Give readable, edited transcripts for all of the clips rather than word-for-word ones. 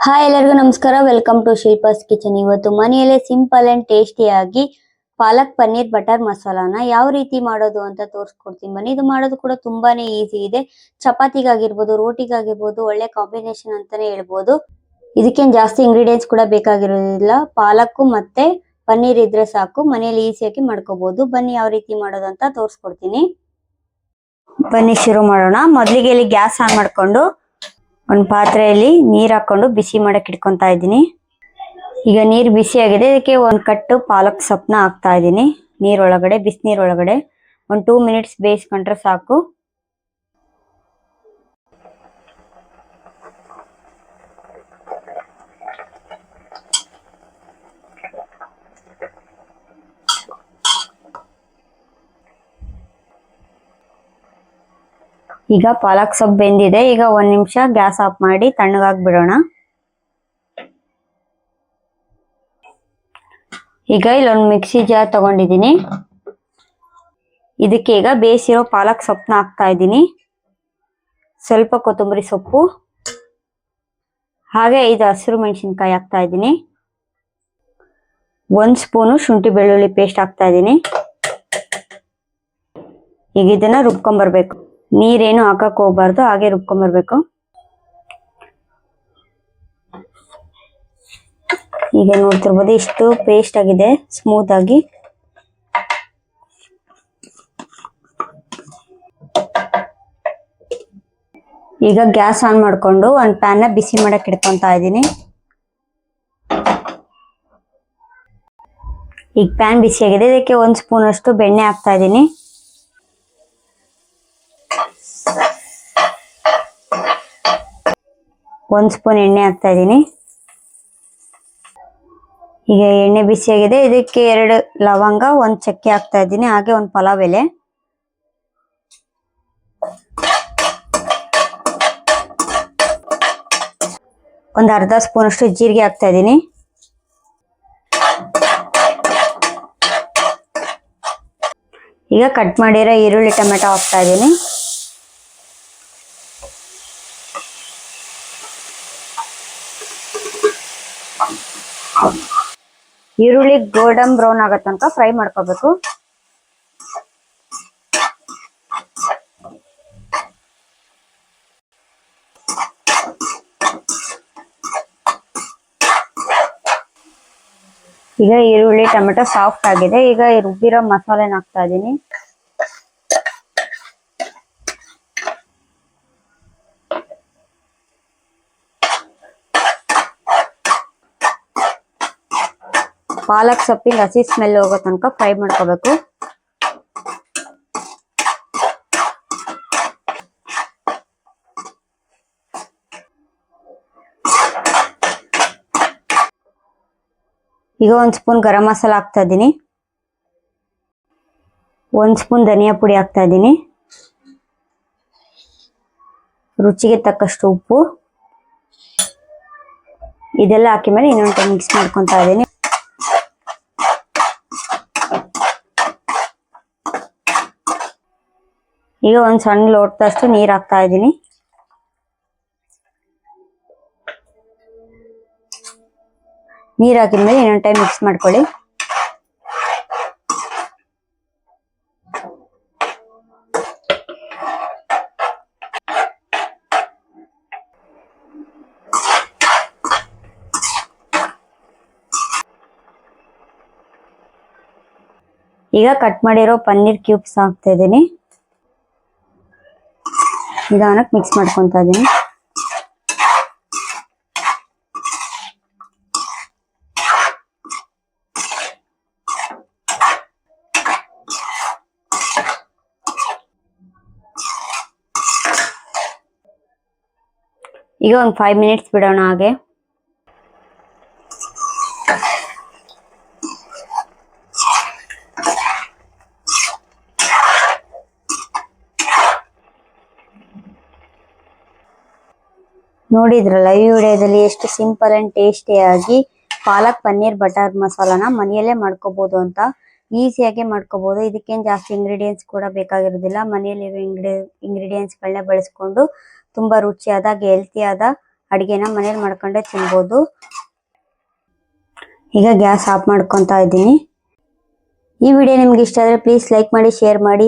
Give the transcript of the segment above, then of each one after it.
Hi ಎಲ್ಲರಿಗೂ ನಮಸ್ಕಾರ. Welcome to Shilpa's kitchen. ಇವತ್ತು ಮನೆಯಲ್ಲೇ ಸಿಂಪಲ್ ಅಂಡ್ ಟೇಸ್ಟಿಯಾಗಿ ಪಾಲಕ್ ಪನ್ನೀರ್ ಬಟರ್ ಮಸಾಲಾನ ಯಾವ ರೀತಿ ಮಾಡೋದು ಅಂತ ತೋರಿಸ್ಕೊಡ್ತೀನಿ ಬನ್ನಿ. ಇದು ಮಾಡೋದು ಕೂಡ ತುಂಬಾನೇ ಈಸಿ ಇದೆ. ಚಪಾತಿಗಾಗಿರ್ಬೋದು, ರೋಟಿಗಾಗಿರ್ಬೋದು ಒಳ್ಳೆ ಕಾಂಬಿನೇಷನ್ ಅಂತಾನೆ ಹೇಳ್ಬೋದು. ಇದಕ್ಕೇನು ಜಾಸ್ತಿ ಇಂಗ್ರೀಡಿಯೆಂಟ್ಸ್ ಕೂಡ ಬೇಕಾಗಿರೋದಿಲ್ಲ. ಪಾಲಕ್ ಮತ್ತೆ ಪನ್ನೀರ್ ಇದ್ರೆ ಸಾಕು, ಮನೆಯಲ್ಲಿ ಈಸಿಯಾಗಿ ಮಾಡ್ಕೋಬಹುದು. ಬನ್ನಿ ಯಾವ ರೀತಿ ಮಾಡೋದು ಅಂತ ತೋರಿಸ್ಕೊಡ್ತೀನಿ. ಬನ್ನಿ ಶುರು ಮಾಡೋಣ. ಮೊದಲಿಗೆ ಇಲ್ಲಿ ಗ್ಯಾಸ್ ಆನ್ ಮಾಡ್ಕೊಂಡು ಒಂದು ಪಾತ್ರೆಯಲ್ಲಿ ನೀರು ಹಾಕೊಂಡು ಬಿಸಿ ಮಾಡಕ್ಕೆ ಇಟ್ಕೊಂತಾ ಇದ್ದೀನಿ. ಈಗ ನೀರು ಬಿಸಿ ಆಗಿದೆ. ಇದಕ್ಕೆ ಒಂದು ಕಟ್ಟು ಪಾಲಕ್ ಸೊಪ್ಪನ್ನ ಹಾಕ್ತಾ ಇದ್ದೀನಿ ನೀರೊಳಗಡೆ, ಬಿಸಿನೀರೊಳಗಡೆ. ಒಂದು 2 ಮಿನಿಟ್ಸ್ ಬೇಯಿಸ್ಕೊಂಡ್ರೆ ಸಾಕು. ಈಗ ಪಾಲಕ್ ಸೊಪ್ಪು ಬೆಂದಿದೆ. ಈಗ 1 ನಿಮಿಷ ಗ್ಯಾಸ್ ಆಫ್ ಮಾಡಿ ತಣ್ಣಗಾಗಿ ಬಿಡೋಣ. ಈಗ ಇಲ್ಲೊಂದು ಮಿಕ್ಸಿ ಜಾರ್ ತಗೊಂಡಿದ್ದೀನಿ. ಇದಕ್ಕೆ ಈಗ ಬೇಯಿಸಿರೋ ಪಾಲಕ್ ಸೊಪ್ಪನ್ನ ಹಾಕ್ತಾ ಇದ್ದೀನಿ. ಸ್ವಲ್ಪ ಕೊತ್ತಂಬರಿ ಸೊಪ್ಪು, ಹಾಗೆ 5 ಹಸಿರು ಮೆಣಸಿನ್ಕಾಯಿ ಹಾಕ್ತಾ ಇದ್ದೀನಿ. 1 ಸ್ಪೂನು ಶುಂಠಿ ಬೆಳ್ಳುಳ್ಳಿ ಪೇಸ್ಟ್ ಹಾಕ್ತಾ ಇದ್ದೀನಿ. ಈಗ ಇದನ್ನ ರುಬ್ಕೊಂಡ್ಬರ್ಬೇಕು. ನೀರೇನು ಹಾಕಕ್ ಹೋಗ್ಬಾರ್ದು, ಹಾಗೆ ರುಬ್ಕೊಂಡ್ಬರ್ಬೇಕು. ಈಗ ನೋಡ್ತಿರ್ಬೋದು ಇಷ್ಟು ಪೇಸ್ಟ್ ಆಗಿದೆ ಸ್ಮೂತ್ ಆಗಿ. ಈಗ ಗ್ಯಾಸ್ ಆನ್ ಮಾಡ್ಕೊಂಡು ಒಂದು ಪ್ಯಾನ್ ನ ಬಿಸಿ ಮಾಡಕ್ ಇಟ್ಕೊಂತಾ ಇದ್ದೀನಿ. ಈಗ ಪ್ಯಾನ್ ಬಿಸಿ ಆಗಿದೆ. ಇದಕ್ಕೆ 1 ಸ್ಪೂನ್ ಅಷ್ಟು ಬೆಣ್ಣೆ ಹಾಕ್ತಾ ಇದ್ದೀನಿ. ಒಂದು ಸ್ಪೂನ್ ಎಣ್ಣೆ ಹಾಕ್ತಾ ಇದ್ದೀನಿ. ಈಗ ಎಣ್ಣೆ ಬಿಸಿ ಆಗಿದೆ. ಇದಕ್ಕೆ 2 ಲವಂಗ, 1 ಚಕ್ಕೆ ಹಾಕ್ತಾ ಇದ್ದೀನಿ, ಹಾಗೆ 1 ಪಲಾವ್ ಎಲೆ. ಒಂದು ಅರ್ಧ ಸ್ಪೂನ್ ಅಷ್ಟು ಜೀರಿಗೆ ಹಾಕ್ತಾ ಇದ್ದೀನಿ. ಈಗ ಕಟ್ ಮಾಡಿರೋ ಈರುಳ್ಳಿ ಟೊಮೆಟೊ ಹಾಕ್ತಾ ಇದ್ದೀನಿ. ಈರುಳ್ಳಿ ಗೋಲ್ಡನ್ ಬ್ರೌನ್ ಆಗೋ ತನಕ ಫ್ರೈ ಮಾಡ್ಕೋಬೇಕು. ಈಗ ಈರುಳ್ಳಿ ಟೊಮೆಟೊ ಸಾಫ್ಟ್ ಆಗಿದೆ. ಈಗ ರುಬ್ಬಿರೋ ಮಸಾಲೆನ ಹಾಕ್ತಾ ಇದ್ದೀನಿ. ಪಾಲಕ್ ಸೊಪ್ಪಿನ ಹಸಿ ಸ್ಮೆಲ್ ಹೋಗೋ ತನಕ ಫ್ರೈ ಮಾಡ್ಕೋಬೇಕು. ಈಗ 1 ಸ್ಪೂನ್ ಗರಂ ಮಸಾಲ ಹಾಕ್ತಾ ಇದ್ದೀನಿ. 1 ಸ್ಪೂನ್ ಧನಿಯಾ ಪುಡಿ ಹಾಕ್ತಾ ಇದ್ದೀನಿ. ರುಚಿಗೆ ತಕ್ಕಷ್ಟು ಉಪ್ಪು. ಇದೆಲ್ಲ ಹಾಕಿ ಮೇಲೆ ಇನ್ನೊಂದು ಮಿಕ್ಸ್ ಮಾಡ್ಕೊತಾ ಇದ್ದೀನಿ. ಈಗ 1 ಸಣ್ಣ ಲೋಟದಷ್ಟು ನೀರು ಹಾಕ್ತಾ ಇದ್ದೀನಿ. ನೀರು ಹಾಕಿದ್ಮೇಲೆ ಇನ್ನೊಂದು ಟೈಮ್ ಮಿಕ್ಸ್ ಮಾಡ್ಕೊಳ್ಳಿ. ಈಗ ಕಟ್ ಮಾಡಿರೋ ಪನ್ನೀರ್ ಕ್ಯೂಬ್ಸ್ ಹಾಕ್ತಾ ಇದ್ದೀನಿ. ನಿಧಾನಕ್ಕೆ ಮಿಕ್ಸ್ ಮಾಡ್ಕೊತಾ ಇದ್ದೀನಿ. ಈಗ ಒಂದು 5 ಮಿನಿಟ್ಸ್ ಬಿಡೋಣ ಹಾಗೆ. ನೋಡಿದ್ರಲ್ಲ ಈ ವಿಡಿಯೋದಲ್ಲಿ ಎಷ್ಟು ಸಿಂಪಲ್ ಅಂಡ್ ಟೇಸ್ಟಿಯಾಗಿ ಪಾಲಕ್ ಪನ್ನೀರ್ ಬಟರ್ ಮಸಾಲಾನ ಮನೆಯಲ್ಲೇ ಮಾಡ್ಕೋಬಹುದು ಅಂತ. ಈಸಿಯಾಗಿ ಮಾಡ್ಕೋಬಹುದು. ಇದಕ್ಕೇನು ಜಾಸ್ತಿ ಇಂಗ್ರೀಡಿಯೆಂಟ್ಸ್ ಕೂಡ ಬೇಕಾಗಿರೋದಿಲ್ಲ. ಮನೆಯಲ್ಲಿರೋ ಇಂಗ್ರೀಡಿಯೆಂಟ್ಸ್ ಗಳನ್ನ ಬಳಸ್ಕೊಂಡು ತುಂಬಾ ರುಚಿಯಾದ ಹೆಲ್ತಿಯಾದ ಅಡಿಗೆನ ಮನೇಲಿ ಮಾಡ್ಕೊಂಡೆ ತಿನ್ಬೋದು. ಈಗ ಗ್ಯಾಸ್ ಆಫ್ ಮಾಡ್ಕೊತಾ ಇದ್ದೀನಿ. ಈ ವಿಡಿಯೋ ನಿಮ್ಗೆ ಇಷ್ಟ ಆದರೆ ಪ್ಲೀಸ್ ಲೈಕ್ ಮಾಡಿ, ಶೇರ್ ಮಾಡಿ,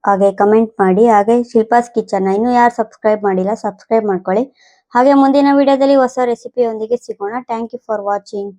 ಹಾಗೆ ಕಮೆಂಟ್ ಮಾಡಿ. ಹಾಗೆ ಶಿಲ್ಪಾಸ್ ಕಿಚನ್ ಇನ್ನು ಯಾರು ಸಬ್ಸ್ಕ್ರೈಬ್ ಮಾಡಿಲ್ಲ ಸಬ್ಸ್ಕ್ರೈಬ್ ಮಾಡ್ಕೊಳ್ಳಿ. ಹಾಗೆ ಮುಂದಿನ ವಿಡಿಯೋದಲ್ಲಿ ಹೊಸ ರೆಸಿಪಿಯೊಂದಿಗೆ ಸಿಗೋಣ. Thank you for watching.